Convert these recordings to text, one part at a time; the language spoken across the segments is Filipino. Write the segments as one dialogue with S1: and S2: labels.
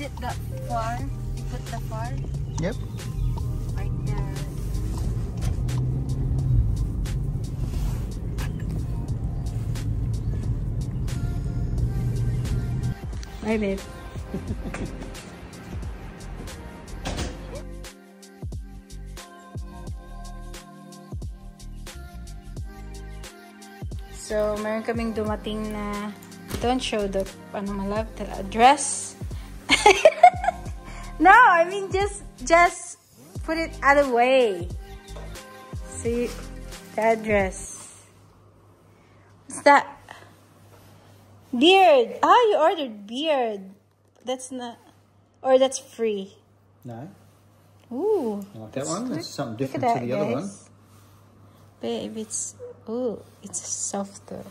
S1: it that far? You put that far?
S2: Yep.
S1: Right there. Bye, babe. So, meron kaming dumating na don't show the ano malab, the address. No, I mean just put it out of the way. See the address. What's that? Beard. Ah, you ordered beard. That's not, or that's free.
S2: No.
S1: Ooh.
S2: You like that one? That's something
S1: Look
S2: different
S1: at
S2: to
S1: that,
S2: the other one.
S1: guys. Babe, it's, ooh, it's softer.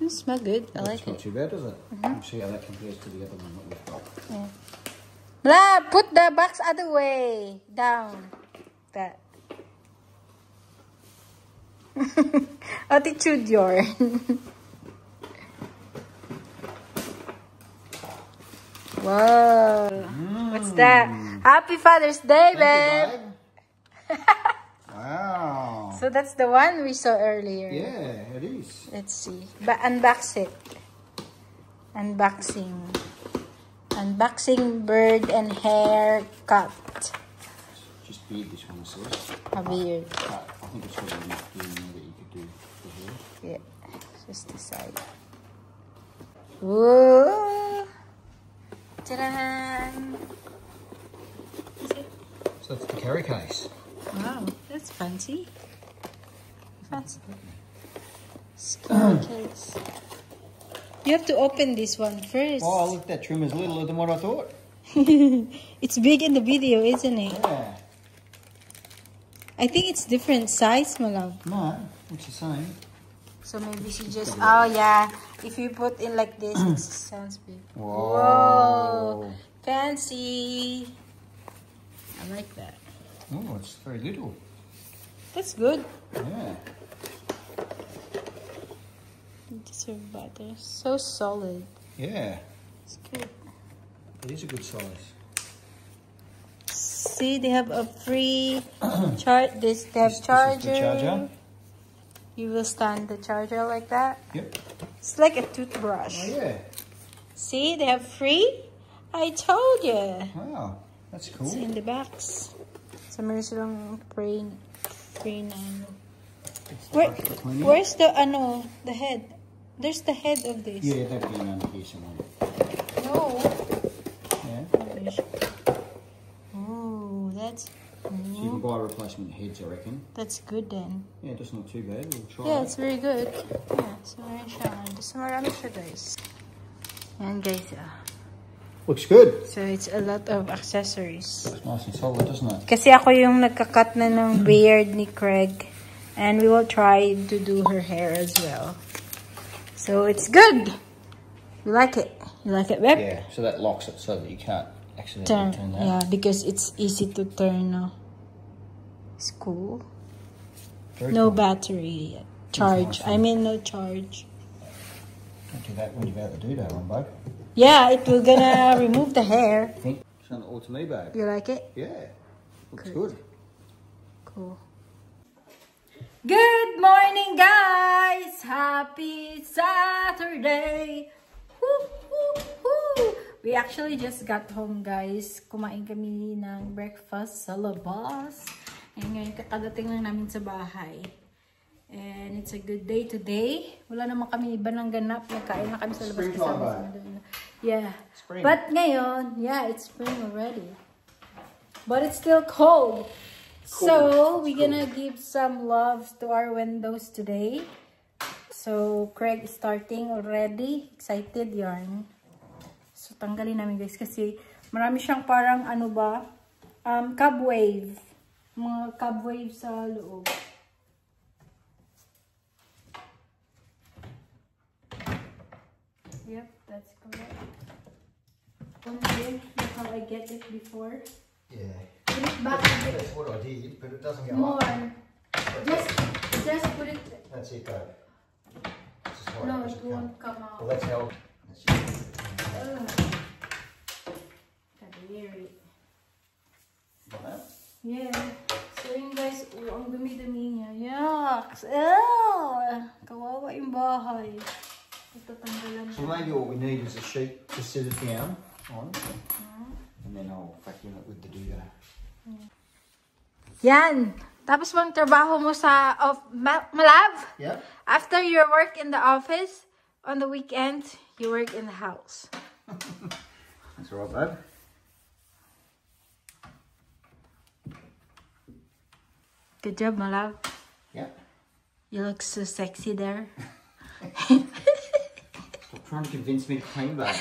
S1: It smells good. I like
S2: It's not
S1: it.
S2: too bad, is it? Let's see how that compares to the other one that we've got.
S1: Yeah. Blah, put the box other way. Down. That. Attitude, your. Whoa. What's that? Happy Father's Day, babe.
S2: Wow.
S1: So that's the one we saw earlier.
S2: Yeah, it is.
S1: Let's see. Unbox it. Unboxing. Unboxing bird and hair cut.
S2: Just beard, this one says.
S1: A beard.
S2: I think it's probably enough beard that you could do the hair.
S1: Yeah. Just the side. Whoa. Ta-da!
S2: So that's the carry case.
S1: Wow, that's fancy. Fancy. Scary case. You have to open this one first.
S2: Oh, look, that trim is littler than what I thought.
S1: It's big in the video, isn't it?
S2: Yeah.
S1: I think it's different size, my love.
S2: No, it's the same.
S1: So maybe she just... Oh, yeah. If you put in like this, it sounds big.
S2: Whoa.
S1: Whoa. Fancy. I like that.
S2: Oh, it's very little.
S1: That's good.
S2: Yeah.
S1: Deserve butter. So solid.
S2: Yeah.
S1: It's good.
S2: It is a good size.
S1: See, they have a free charge. They have charger.
S2: This is the charger.
S1: You will stand the charger like that.
S2: Yep.
S1: It's like a toothbrush.
S2: Oh, yeah.
S1: See, they have free. I told you.
S2: Wow. That's cool.
S1: It's in the box. So meron silang free na ano. Where's the ano, the head? There's the head of this.
S2: Yeah, that'd be around here somewhere.
S1: No.
S2: Yeah.
S1: Oh, that's.
S2: So you can buy replacement heads, I reckon.
S1: That's good then.
S2: Yeah, that's not too bad. We'll try
S1: Yeah,
S2: it.
S1: it's very good. Yeah, so meron siya. So marami siya, guys. And guys,
S2: Looks good.
S1: so it's a lot of accessories.
S2: It's nice and solid, doesn't it?
S1: Kasi ako yung nagka-cut na ng beard ni Craig. And we will try to do her hair as well. So it's good. You like it? You like it, babe?
S2: Yeah, so that locks it so that you can't accidentally turn that.
S1: Yeah, because it's easy to turn. It's cool.
S2: Very
S1: No
S2: cool.
S1: battery yet. Charge. I mean, no charge.
S2: Don't do that when you've out the doodah one, babe.
S1: Yeah, it will gonna remove the hair.
S2: I think it's done it all to me, babe.
S1: You like it?
S2: Yeah, looks good.
S1: Cool. Good morning, guys! Happy Saturday! Woo, woo, woo. We actually just got home, guys. Kumain kami ng breakfast sa labas. And ngayon, kakadating lang namin sa bahay. And it's a good day today. Wala naman kami iba ng ganap. Nagkain na kami sa labas. Yeah.
S2: Spring.
S1: But ngayon, yeah, it's spring already. But it's still cold. So, we're gonna give some love to our windows today. So, Craig is starting already. Excited yarn. So, tanggalin namin, guys. Kasi, marami siyang parang, ano ba? Cobwave. Mga cobwave sa loob. Yep, that's correct. That's how I get it before.
S2: Yeah.
S1: Put it back a bit.
S2: That's what I did, but it doesn't go
S1: More.
S2: up.
S1: Just put it.
S2: That's it, babe. This is how
S1: No,
S2: it
S1: it
S2: doesn't
S1: won't come
S2: Well,
S1: out.
S2: that's how. That's it.
S1: Yeah. So yun guys, ang dumi-dumi niya. Yucks! Ew! Kawawa yung bahay. Tatanggalan
S2: So maybe what we need is a sheet to sit it down on. And then I'll vacuum it with the digger.
S1: Yan! Tapos bang trabaho mo sa Malav?
S2: Yep.
S1: After your work in the office, on the weekend, you work in the house.
S2: That's all right, babe.
S1: Good job, Malav.
S2: Yep.
S1: You look so sexy there.
S2: Stop trying to convince me to clean, babe.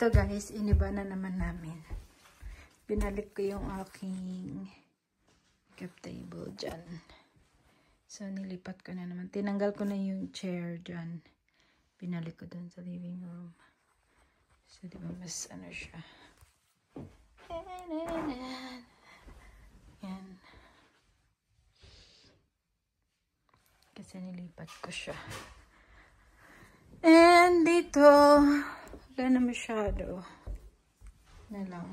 S1: Guys, iniba na naman namin. Binalik ko yung aking cup table dyan. So, nilipat ko na naman. Tinanggal ko na yung chair dyan. Binalik ko dun sa living room. So, diba mas ano siya. Yan. Kasi nilipat ko siya. And dito, wala na masyado. Na lang.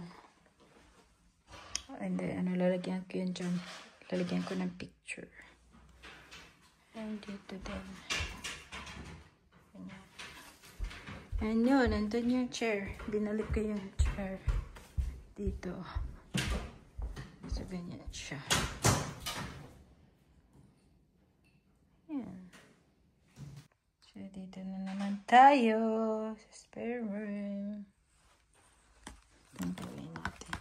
S1: And then, lalagyan ko yun dyan. Lalagyan ko ng picture. And dito din. And yun, nandun yung chair. Binalik ko yung chair. Dito. So, ganyan siya. Yan. So, dito na naman tayo sa spare room. Itong gawin natin.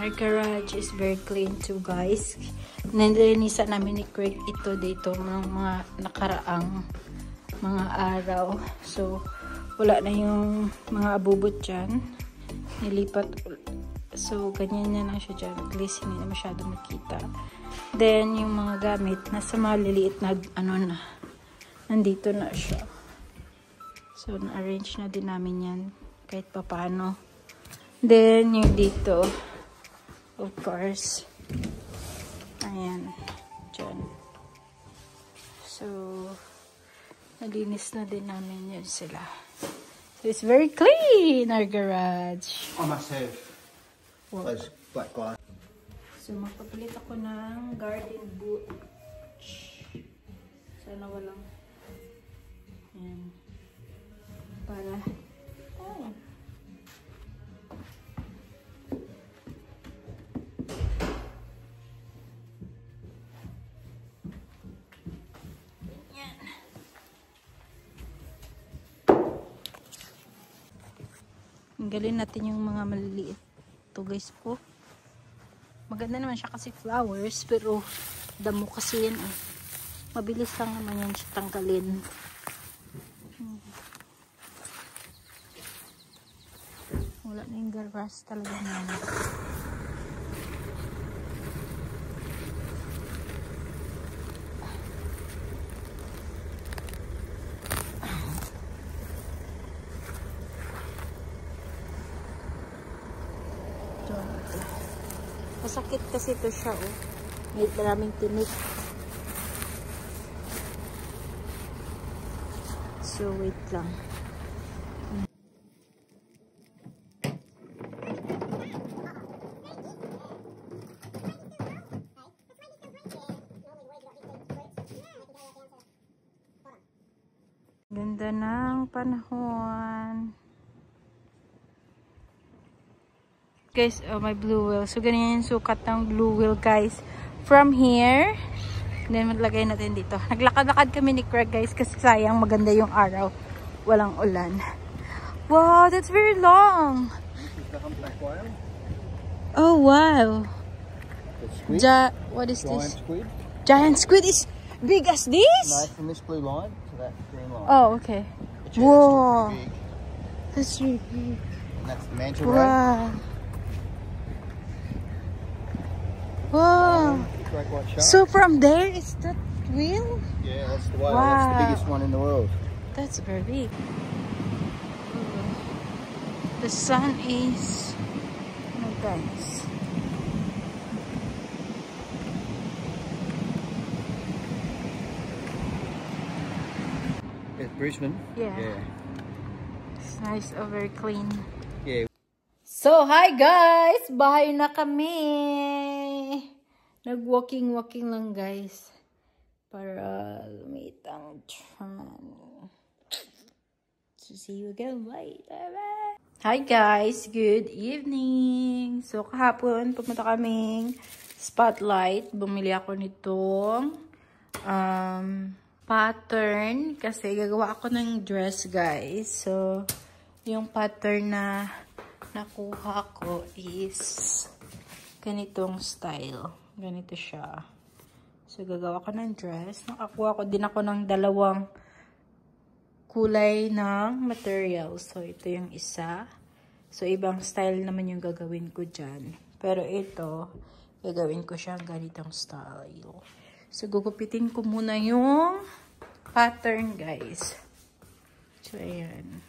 S1: Our garage is very clean too, guys. Nilinisan namin ni Craig ito dito ng mga nakaraang mga araw. So, wala na yung mga abubot dyan. Nilipat. So, ganyan na lang siya dyan. At least hindi na masyado makita. Then, yung mga gamit, nasa maliliit na ano na. Nandito na siya. So, na-arrange na din namin yan. Kahit pa paano. Then, yung dito. Of course. Ayan. Diyan. So, nalinis na din namin yun sila. So, it's very clean, our garage.
S2: I must have those black glass.
S1: So, magpapalit ako ng garden boot. Sana walang Ayan. Para, ay. Yan. Tanggalin natin yung mga maliliit. Ito guys po. Maganda naman siya kasi flowers, pero damo kasi yan eh. Mabilis lang naman yan siya tanggalin. Wala na yung grass talaga naman. Masakit kasi ito siya, oh. May maraming tinik. So, wait lang. Ganda ng panahon. Guys, oh, my blue whale. So, ganyan yung sukat ng blue whale, guys. From here, then maglagay natin dito. Naglakad-lakad kami ni Craig, guys, kasi sayang maganda yung araw. Walang ulan. Wow, that's very long. Oh, wow. What is
S2: Giant
S1: this?
S2: squid.
S1: Giant squid is big as this?
S2: No, from this blue line to that green line.
S1: Oh, okay.
S2: But yeah,
S1: Whoa.
S2: that's still pretty big.
S1: That's really big.
S2: And that's the manta ray.
S1: Wow. Wow.
S2: Great white shark.
S1: So from there, is that real?
S2: Yeah, that's the whale.
S1: Wow.
S2: That's the biggest one in the world.
S1: That's very big. The sun is, oh guys.
S2: It's Brisbane.
S1: Yeah.
S2: Yeah.
S1: It's nice, oh, very clean.
S2: Yeah.
S1: So, hi guys! Bahay na kami! Nag-walking lang guys. Para lumit ang tran. So, see you again later. Hi guys! Good evening! So, kahapon pumunta kaming Spotlight. Bumili ako nitong pattern. Kasi gagawa ako ng dress guys. So, yung pattern na nakuha ko is ganitong style. Ganito siya. So, gagawa ko ng dress. Nakakuha ko din ako ng dalawang kulay ng material. So, ito yung isa. So, ibang style naman yung gagawin ko dyan. Pero ito, gagawin ko siyang ganitong style. So, gugupitin ko muna yung pattern, guys. So, ayan.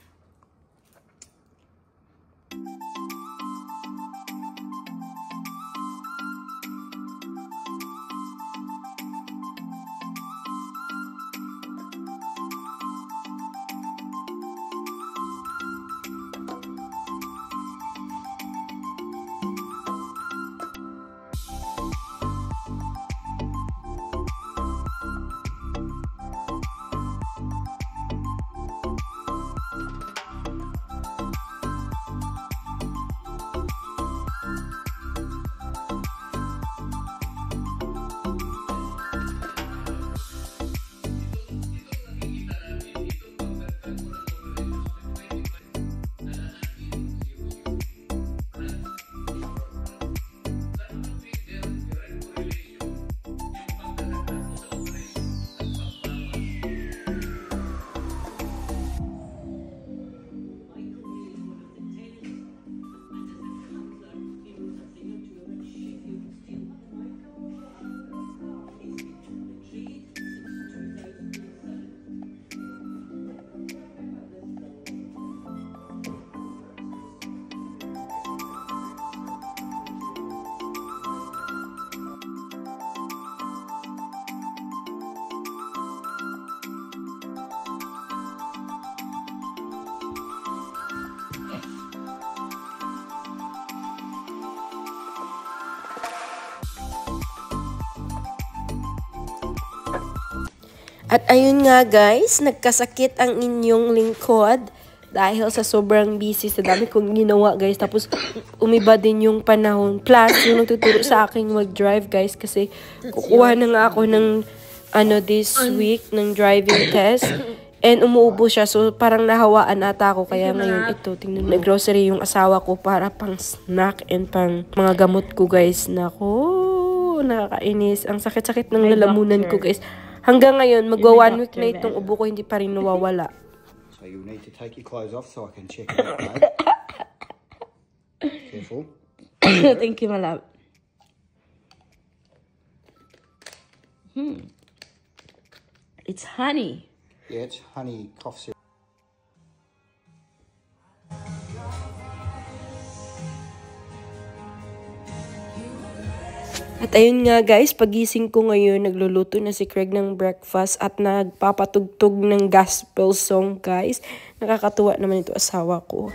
S3: At ayun nga guys, nagkasakit ang inyong lingkod dahil sa sobrang busy, sa dami kong ginawa guys. Tapos umiba din yung panahon. Plus, yung nagtuturo sa akin mag-drive guys kasi kukuha na nga ako ng this week ng driving test. And umuubo siya. So parang nahawaan ata ako. Kaya ngayon ito, tingnan, nag-grocery yung asawa ko para pang snack and pang mga gamot ko guys. Nako, nakakainis. Ang sakit-sakit ng lalamunan ko guys. Hanggang ngayon, magwa 1 week na itong ubo ko, hindi pa rin nawawala.
S2: So you'll need to take your clothes off so I can check it out, babe. Careful.
S3: Thank you, my love. It's honey.
S2: Yeah, it's honey cough syrup.
S3: At ayun nga guys, pagising ko ngayon, nagluluto na si Craig ng breakfast at nagpapatugtog ng gospel song guys. Nakakatuwa naman ito asawa ko.